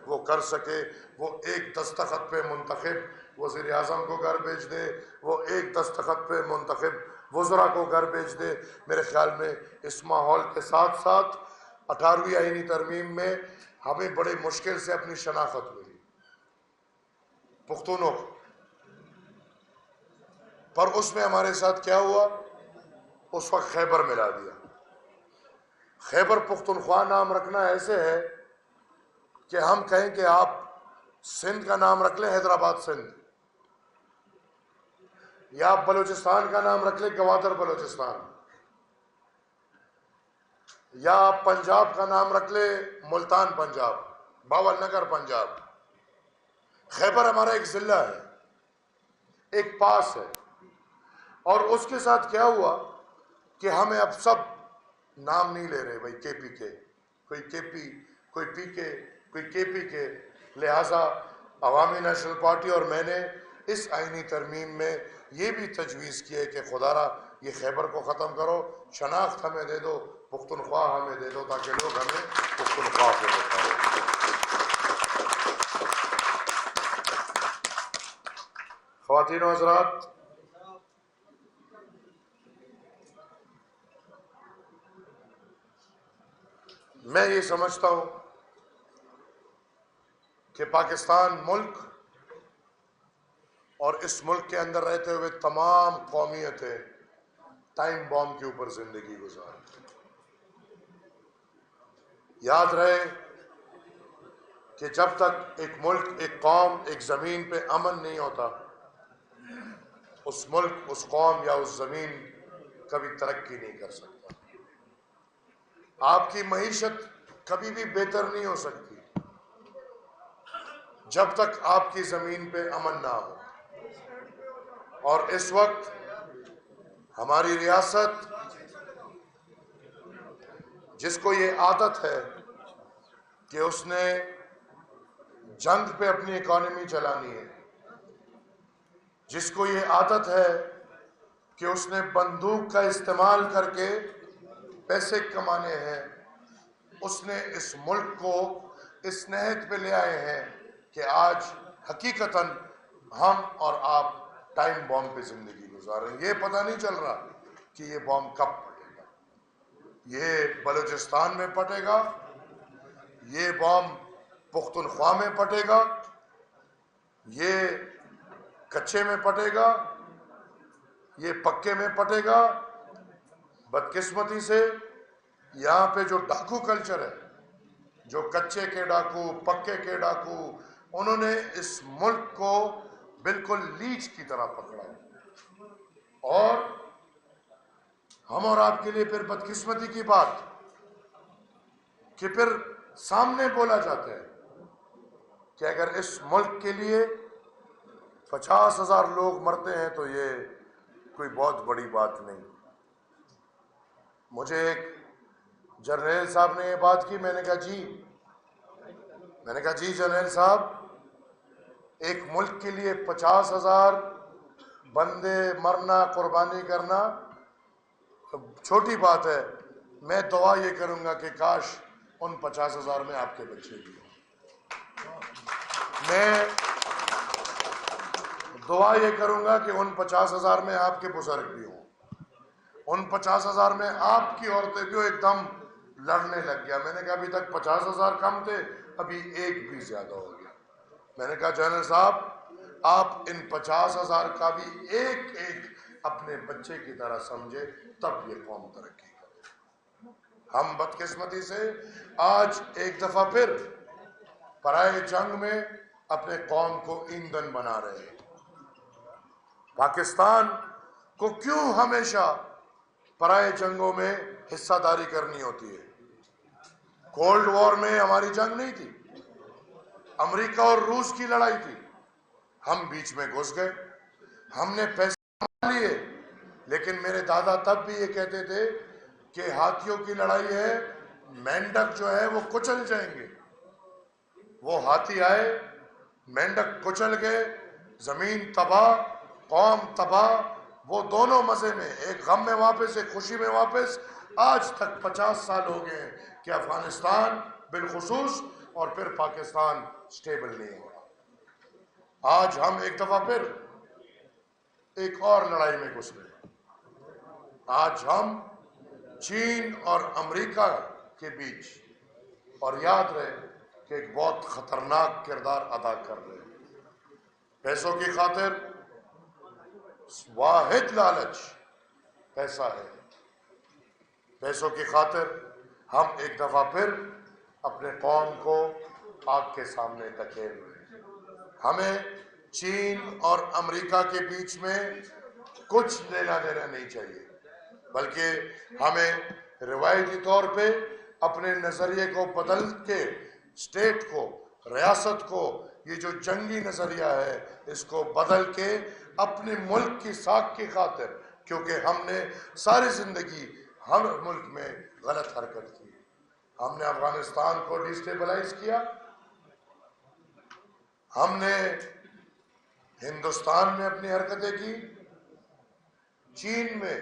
وہ کر سکے، وہ ایک دستخط پہ منتخب وزیر اعظم کو گھر بھیج دے، وہ ایک دستخط پہ منتخب وزراء کو گھر بھیج دے۔ میرے خیال میں اس ماحول کے ساتھ ساتھ 18ویں آئینی ترمیم میں ہمیں بڑے مشکل سے اپنی شناخت ملی پختونوں کو، پر اس میں ہمارے ساتھ کیا ہوا؟ اس وقت خیبر ملا دیا۔ خیبر پختونخوا نام رکھنا ایسے ہے کہ ہم کہیں کہ آپ سندھ کا نام رکھ لیں حیدرآباد سندھ، یا آپ بلوچستان کا نام رکھ لیں گوادر بلوچستان، یا آپ پنجاب کا نام رکھ لیں ملتان پنجاب، باول نگر پنجاب۔ خیبر ہمارا ایک ضلع ہے، ایک پاس ہے، اور اس کے ساتھ کیا ہوا کہ ہمیں اب سب نام نہیں لے رہے، بھائی کے پی کے، کوئی کے پی، کوئی پی کے، کوئی کے پی کے، لہٰذا عوامی نیشنل پارٹی اور میں نے اس آئینی ترمیم میں یہ بھی تجویز کی ہے کہ خدا را یہ خیبر کو ختم کرو، شناخت ہمیں دے دو، پختونخوا ہمیں دے دو، تاکہ لوگ ہمیں پختونخوا کو بتائیں۔ خواتین و حضرات، میں یہ سمجھتا ہوں کہ پاکستان ملک اور اس ملک کے اندر رہتے ہوئے تمام قومیتیں ٹائم بام کے اوپر زندگی گزاریں۔ یاد رہے کہ جب تک ایک ملک، ایک قوم، ایک زمین پہ امن نہیں ہوتا، اس ملک، اس قوم یا اس زمین کبھی ترقی نہیں کر سکتا۔ آپ کی معیشت کبھی بھی بہتر نہیں ہو سکتی جب تک آپ کی زمین پہ امن نہ ہو۔ اور اس وقت ہماری ریاست، جس کو یہ عادت ہے کہ اس نے جنگ پہ اپنی اکانومی چلانی ہے، جس کو یہ عادت ہے کہ اس نے بندوق کا استعمال کر کے پیسے کمانے ہیں، اس نے اس ملک کو اس نہج پہ لے آئے ہیں کہ آج حقیقتاً ہم اور آپ ٹائم بام پہ زندگی گزاریں۔ یہ پتہ نہیں چل رہا کہ یہ بام کب پھٹے گا، یہ بلوچستان میں پھٹے گا، یہ بام پختونخوا میں پھٹے گا، یہ کچے میں پھٹے گا، یہ پکے میں پھٹے گا۔ بدقسمتی سے یہاں پہ جو ڈاکو کلچر ہے، جو کچے کے ڈاکو، پکے کے ڈاکو، انہوں نے اس ملک کو بالکل لیچ کی طرح پکڑا، اور ہم اور آپ کے لیے پھر بدقسمتی کی بات کہ پھر سامنے بولا جاتا ہے کہ اگر اس ملک کے لیے 50,000 لوگ مرتے ہیں تو یہ کوئی بہت بڑی بات نہیں۔ مجھے ایک جرنیل صاحب نے یہ بات کی، میں نے کہا جی جرنیل صاحب، ایک ملک کے لیے 50,000 بندے مرنا، قربانی کرنا چھوٹی بات ہے۔ میں دعا یہ کروں گا کہ کاش ان 50,000 میں آپ کے بچے بھی ہوں۔ میں دعا یہ کروں گا کہ ان 50,000 میں آپ کے بزرگ بھی ہوں، ان 50,000 میں آپ کی عورتیں بھی ہوں۔ ایک دم لڑنے لگ گیا۔ میں نے کہا ابھی تک 50,000 کم تھے، ابھی ایک بھی زیادہ ہو گیا۔ میں نے کہا جنرل صاحب، آپ ان 50,000 کا بھی ایک ایک اپنے بچے کی طرح سمجھے، تب یہ قوم ترقی کرے۔ ہم بدقسمتی سے آج ایک دفعہ پھر پرائے جنگ میں اپنے قوم کو ایندھن بنا رہے ہیں۔ پاکستان کو کیوں ہمیشہ پرائے جنگوں میں حصہ داری کرنی ہوتی ہے؟ کولڈ وار میں ہماری جنگ نہیں تھی، امریکہ اور روس کی لڑائی تھی، ہم بیچ میں گھس گئے، ہم نے پیسے لیے، لیکن میرے دادا تب بھی یہ کہتے تھے کہ ہاتھیوں کی لڑائی ہے، مینڈک جو ہے وہ کچل جائیں گے۔ وہ ہاتھی آئے، مینڈک کچل گئے، زمین تباہ، قوم تباہ۔ وہ دونوں مزے میں، ایک غم میں واپس، ایک خوشی میں واپس۔ آج تک 50 سال ہو گئے ہیں کہ افغانستان بالخصوص اور پھر پاکستان سٹیبل نہیں ہوگا۔ آج ہم ایک دفعہ پھر ایک اور لڑائی میں گھس گئے۔ آج ہم چین اور امریکہ کے بیچ، اور یاد رہے کہ ایک بہت خطرناک کردار ادا کر رہے ہیں۔ پیسوں کی خاطر واحد لالچ پیسہ ہے۔ پیسوں کی خاطر ہم ایک دفعہ پھر اپنے قوم کو آگ کے سامنے دھکیل رہے ہیں۔ ہمیں چین اور امریکہ کے بیچ میں کچھ لینا دینا نہیں چاہیے، بلکہ ہمیں روایتی طور پہ اپنے نظریے کو بدل کے اسٹیٹ کو، ریاست کو، یہ جو جنگی نظریہ ہے اس کو بدل کے اپنے ملک کی ساکھ کی خاطر، کیونکہ ہم نے ساری زندگی ہر ملک میں غلط حرکت کی۔ ہم نے افغانستان کو ڈیسٹیبلائز کیا، ہم نے ہندوستان میں اپنی حرکتیں کی، چین میں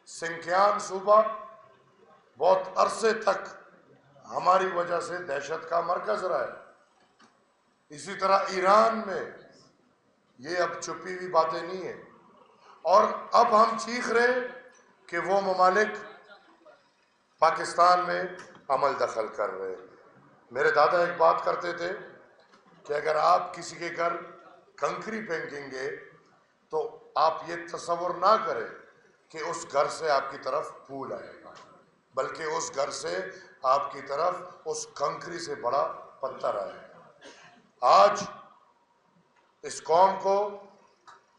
سنکیان صوبہ بہت عرصے تک ہماری وجہ سے دہشت کا مرکز رہا ہے۔ اسی طرح ایران میں یہ اب چھپی ہوئی باتیں نہیں ہیں، اور اب ہم چیخ رہے کہ وہ ممالک پاکستان میں عمل دخل کر رہے۔ میرے دادا ایک بات کرتے تھے کہ اگر آپ کسی کے گھر کنکری پھینکیں گے تو آپ یہ تصور نہ کریں کہ اس گھر سے آپ کی طرف پھول آئے گا، بلکہ اس گھر سے آپ کی طرف اس کنکری سے بڑا پتھر آئے گا۔ آج اس قوم کو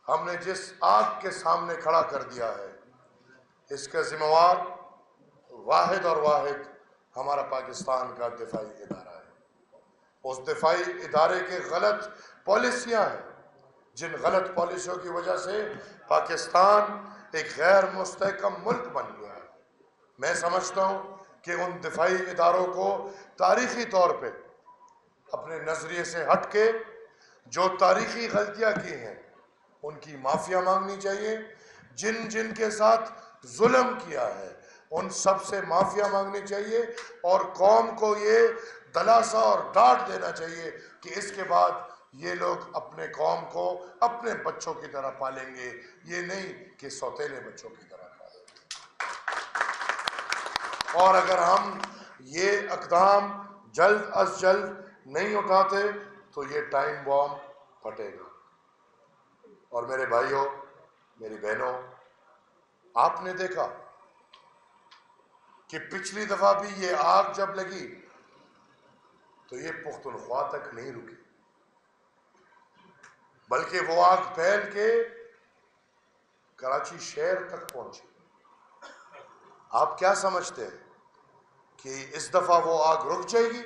ہم نے جس آگ کے سامنے کھڑا کر دیا ہے، اس کا ذمہ وار واحد اور واحد ہمارا پاکستان کا دفاعی ادارہ ہے۔ اس دفاعی ادارے کے غلط پالیسیاں ہیں، جن غلط پالیسیوں کی وجہ سے پاکستان ایک غیر مستحکم ملک بن گیا ہے۔ میں سمجھتا ہوں کہ ان دفاعی اداروں کو تاریخی طور پہ اپنے نظریے سے ہٹ کے جو تاریخی غلطیاں کی ہیں ان کی معافیا مانگنی چاہیے، جن کے ساتھ ظلم کیا ہے ان سب سے معافیا مانگنی چاہیے، اور قوم کو یہ دلاسا اور ڈانٹ دینا چاہیے کہ اس کے بعد یہ لوگ اپنے قوم کو اپنے بچوں کی طرح پالیں گے، یہ نہیں کہ سوتیلے بچوں کی طرح پالیں گے۔ اور اگر ہم یہ اقدام جلد از جلد نہیں اٹھاتے تو یہ ٹائم بام پھٹے گا۔ اور میرے بھائیوں، میری بہنوں، آپ نے دیکھا کہ پچھلی دفعہ بھی یہ آگ جب لگی تو یہ پختونخوا تک نہیں رکی، بلکہ وہ آگ پھیل کے کراچی شہر تک پہنچی۔ آپ کیا سمجھتے ہیں کہ اس دفعہ وہ آگ رک جائے گی؟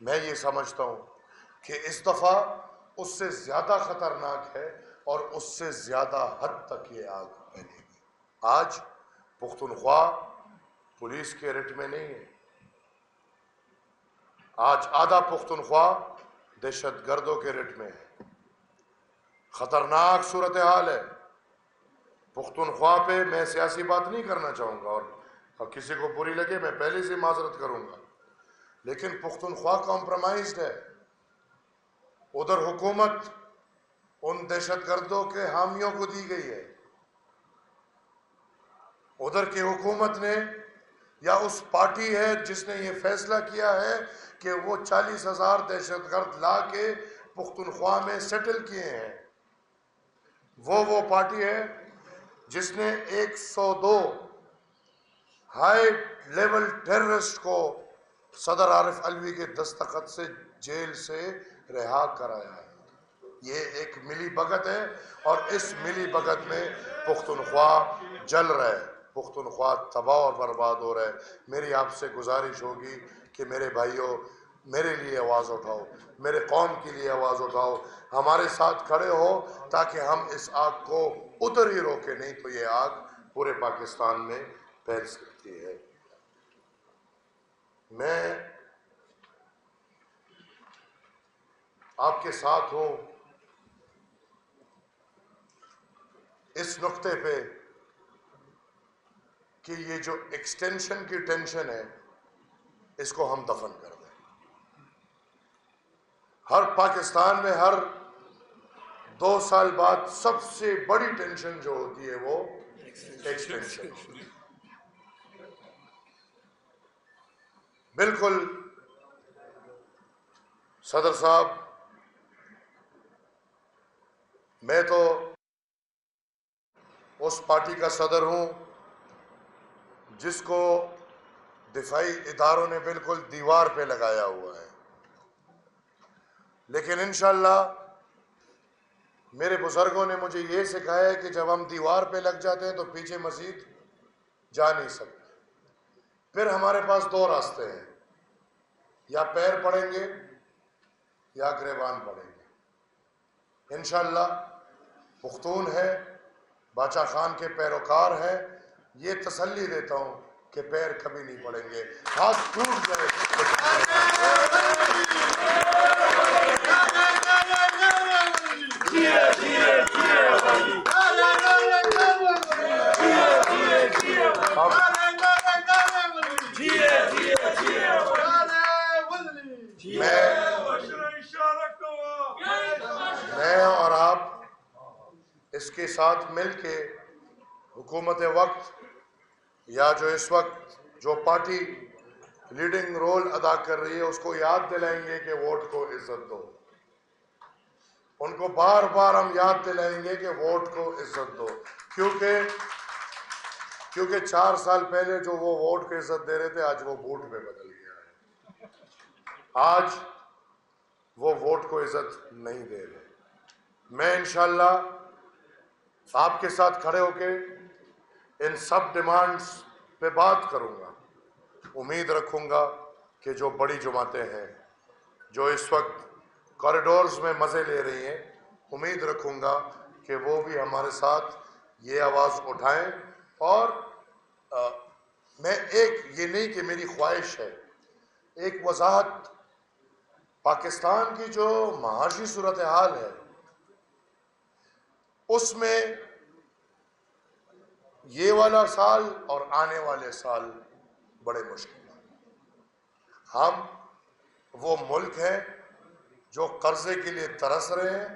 میں یہ سمجھتا ہوں کہ اس دفعہ اس سے زیادہ خطرناک ہے اور اس سے زیادہ حد تک یہ آگ پھیلے گی۔ آج پختونخوا پولیس کے رٹ میں نہیں ہے، آج آدھا پختونخوا دہشت گردوں کے رٹ میں ہے۔ خطرناک صورتحال ہے۔ پختونخوا پہ میں سیاسی بات نہیں کرنا چاہوں گا، اور کسی کو بری لگے میں پہلے سے معذرت کروں گا، لیکن پختونخوا کمپرومائزڈ ہے۔ ادھر حکومت ان دہشت گردوں کے حامیوں کو دی گئی ہے، ادھر کی حکومت نے یا اس پارٹی ہے جس نے یہ فیصلہ کیا ہے کہ وہ 40,000 دہشت گرد لا کے پختونخوا میں سیٹل کیے ہیں، وہ پارٹی ہے جس نے 102 ہائی لیول ٹیررسٹ کو صدر عارف علوی کے دستخط سے جیل سے رہا کرایا ہے۔ یہ ایک ملی بھگت ہے، اور اس ملی بھگت میں پختونخوا جل رہا ہے، پختونخوا تباہ اور برباد ہو رہا ہے۔ میری آپ سے گزارش ہوگی کہ میرے بھائیوں، میرے لیے آواز اٹھاؤ، میرے قوم کے لیے آواز اٹھاؤ، ہمارے ساتھ کھڑے ہو تاکہ ہم اس آگ کو ادھر ہی روکیں، نہیں تو یہ آگ پورے پاکستان میں پھیل سکتی ہے۔ میں آپ کے ساتھ ہوں اس نقطے پہ کہ یہ جو ایکسٹینشن کی ٹینشن ہے اس کو ہم دفن کر دیں. ہر پاکستان میں ہر 2 سال بعد سب سے بڑی ٹینشن جو ہوتی ہے وہ ایکسٹینشن. بالکل صدر صاحب، میں تو اس پارٹی کا صدر ہوں جس کو دفاعی اداروں نے بالکل دیوار پہ لگایا ہوا ہے، لیکن انشاءاللہ میرے بزرگوں نے مجھے یہ سکھایا ہے کہ جب ہم دیوار پہ لگ جاتے ہیں تو پیچھے مزید جا نہیں سکتے. پھر ہمارے پاس 2 راستے ہیں، یا پیر پڑیں گے یا گریبان پڑیں گے. انشاءاللہ پختون ہے، باچا خان کے پیروکار ہیں، یہ تسلی دیتا ہوں کہ پیر کبھی نہیں پڑیں گے. ہاتھ ٹوٹ جائے میں اور آپ اس کے ساتھ مل کے حکومت وقت یا جو اس وقت جو پارٹی لیڈنگ رول ادا کر رہی ہے اس کو یاد دلائیں گے کہ ووٹ کو عزت دو. ان کو بار بار ہم یاد دلائیں گے کہ ووٹ کو عزت دو، کیونکہ 4 سال پہلے جو وہ ووٹ کو عزت دے رہے تھے آج وہ بوٹ پہ بدل گیا ہے. آج وہ ووٹ کو عزت نہیں دے رہے. میں انشاءاللہ آپ کے ساتھ کھڑے ہو کے ان سب ڈیمانڈز پہ بات کروں گا. امید رکھوں گا کہ جو بڑی جماعتیں ہیں جو اس وقت کوریڈورز میں مزے لے رہی ہیں، امید رکھوں گا کہ وہ بھی ہمارے ساتھ یہ آواز اٹھائیں. اور میں یہ نہیں کہ میری خواہش ہے، ایک وضاحت، پاکستان کی جو معاشی صورتحال ہے اس میں یہ والا سال اور آنے والے سال بڑے مشکل ہیں. ہم وہ ملک ہیں جو قرضے کے لیے ترس رہے ہیں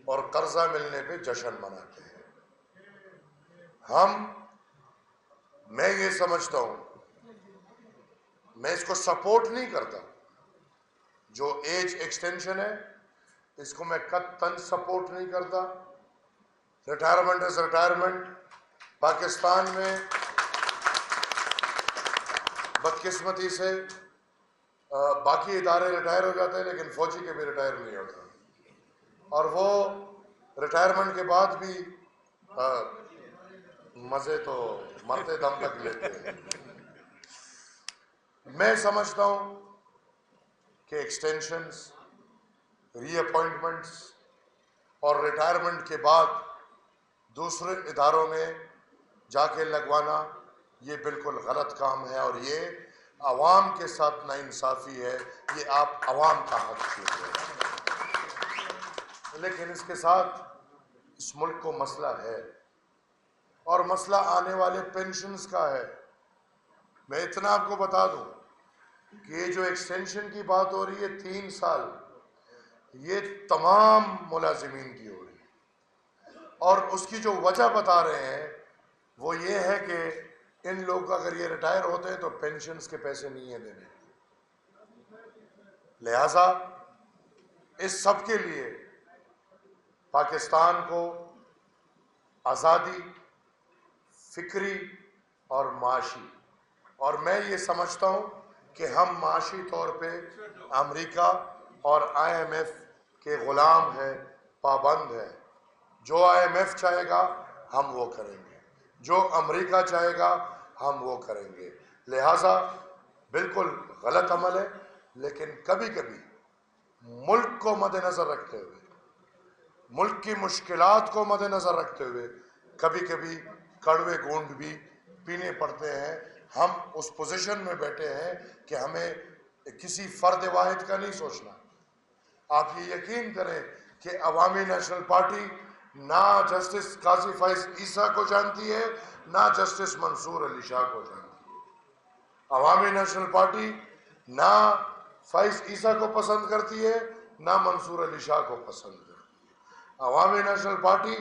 اور قرضہ ملنے پہ جشن مناتے ہیں. میں یہ سمجھتا ہوں، میں اس کو سپورٹ نہیں کرتا، جو ایج ایکسٹینشن ہے اس کو میں قطعاً سپورٹ نہیں کرتا. Retirement is retirement. پاکستان میں بدقسمتی سے باقی ادارے ریٹائر ہو جاتے ہیں لیکن فوجی کے بھی ریٹائر نہیں ہوتا، اور وہ ریٹائرمنٹ کے بعد بھی مزے تو مرتے دم تک لیتے ہیں. میں سمجھتا ہوں کہ ایکسٹینشنز، ری اپوائنٹمنٹس اور ریٹائرمنٹ کے بعد دوسرے اداروں میں جا کے لگوانا یہ بالکل غلط کام ہے، اور یہ عوام کے ساتھ ناانصافی ہے. یہ آپ عوام کا حق چھین رہے ہیں. لیکن اس کے ساتھ اس ملک کو مسئلہ ہے، اور مسئلہ آنے والے پینشنز کا ہے. میں اتنا آپ کو بتا دوں کہ یہ جو ایکسٹینشن کی بات ہو رہی ہے 3 سال، یہ تمام ملازمین کی ہو رہی ہے، اور اس کی جو وجہ بتا رہے ہیں وہ یہ ہے کہ ان لوگ اگر یہ ریٹائر ہوتے ہیں تو پینشنز کے پیسے نہیں ہیں دینے. لہٰذا اس سب کے لیے پاکستان کو آزادی فکری اور معاشی، اور میں یہ سمجھتا ہوں کہ ہم معاشی طور پہ امریکہ اور IMF کے غلام ہیں، پابند ہیں. جو IMF چاہے گا ہم وہ کریں گے، جو امریکہ چاہے گا ہم وہ کریں گے. لہٰذا بالکل غلط عمل ہے، لیکن کبھی کبھی ملک کو مد نظر رکھتے ہوئے، ملک کی مشکلات کو مد نظر رکھتے ہوئے کبھی کبھی کڑوے گھونٹ بھی پینے پڑتے ہیں. ہم اس پوزیشن میں بیٹھے ہیں کہ ہمیں کسی فرد واحد کا نہیں سوچنا. آپ یہ یقین کریں کہ عوامی نیشنل پارٹی نہ جسٹس قاضی فائز عیسیٰ کو جانتی ہے، نہ جسٹس منصور علی شاہ کو جانتی ہے. عوامی نیشنل پارٹی نہ فائز عیسیٰ کو پسند کرتی ہے نہ منصور علی شاہ کو پسند کرتی ہے۔ عوامی نیشنل پارٹی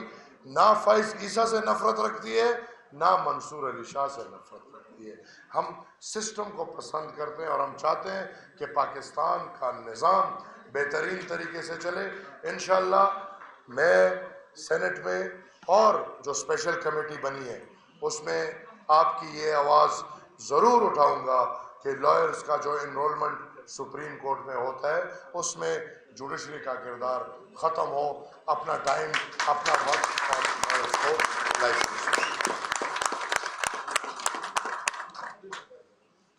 نہ فائز عیسیٰ سے نفرت رکھتی ہے نہ منصور علی شاہ سے نفرت رکھتی ہے۔ ہم سسٹم کو پسند کرتے ہیں اور ہم چاہتے ہیں کہ پاکستان کا نظام بہترین طریقے سے چلے۔ انشاءاللہ میں سینٹ میں اور جو اسپیشل کمیٹی بنی ہے اس میں آپ کی یہ آواز ضرور اٹھاؤں گا کہ لائرز کا جو انرولمنٹ سپریم کورٹ میں ہوتا ہے اس میں جوڈیشری کا کردار ختم ہو، اپنا ٹائم، اپنا وقت اور لائرز کو لائسنس۔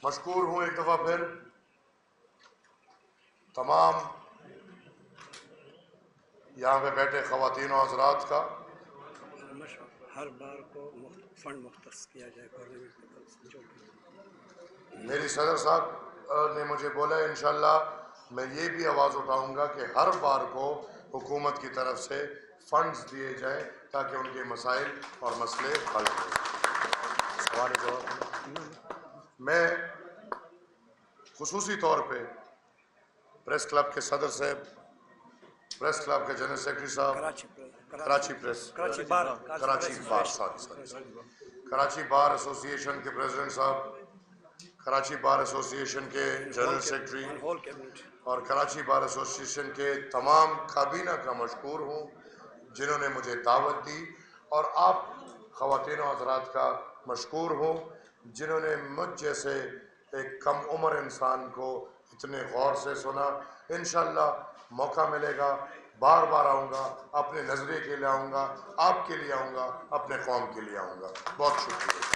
مشکور ہوں ایک دفعہ پھر تمام یہاں پہ بیٹھے خواتین و حضرات کا۔ ہر بار کو فنڈ مختص کیا جائے گورنمنٹ کی طرف سے جو بھی۔ میری صدر صاحب نے مجھے بولا انشاءاللہ میں یہ بھی آواز اٹھاؤں گا کہ ہر بار کو حکومت کی طرف سے فنڈز دیے جائیں تاکہ ان کے مسائل اور مسئلے حل ہوں۔ سوال جواب میں خصوصی طور پہ پریس کلب کے صدر صاحب، پریس کلب کے جنرل سیکرٹری صاحب، کراچی بار ایسوسی ایشن کے پریزیڈنٹ صاحب، کراچی بار ایسوسی ایشن کے جنرل سیکرٹری اور کراچی بار ایسوسی ایشن کے تمام کابینہ کا مشکور ہوں جنہوں نے مجھے دعوت دی، اور آپ خواتین و حضرات کا مشکور ہوں جنہوں نے مجھ جیسے ایک کم عمر انسان کو اتنے غور سے سنا۔ انشاءاللہ موقع ملے گا بار بار آؤں گا، اپنے نظریے کے لیے آؤں گا، آپ کے لیے آؤں گا، اپنے قوم کے لیے آؤں گا۔ بہت شکریہ۔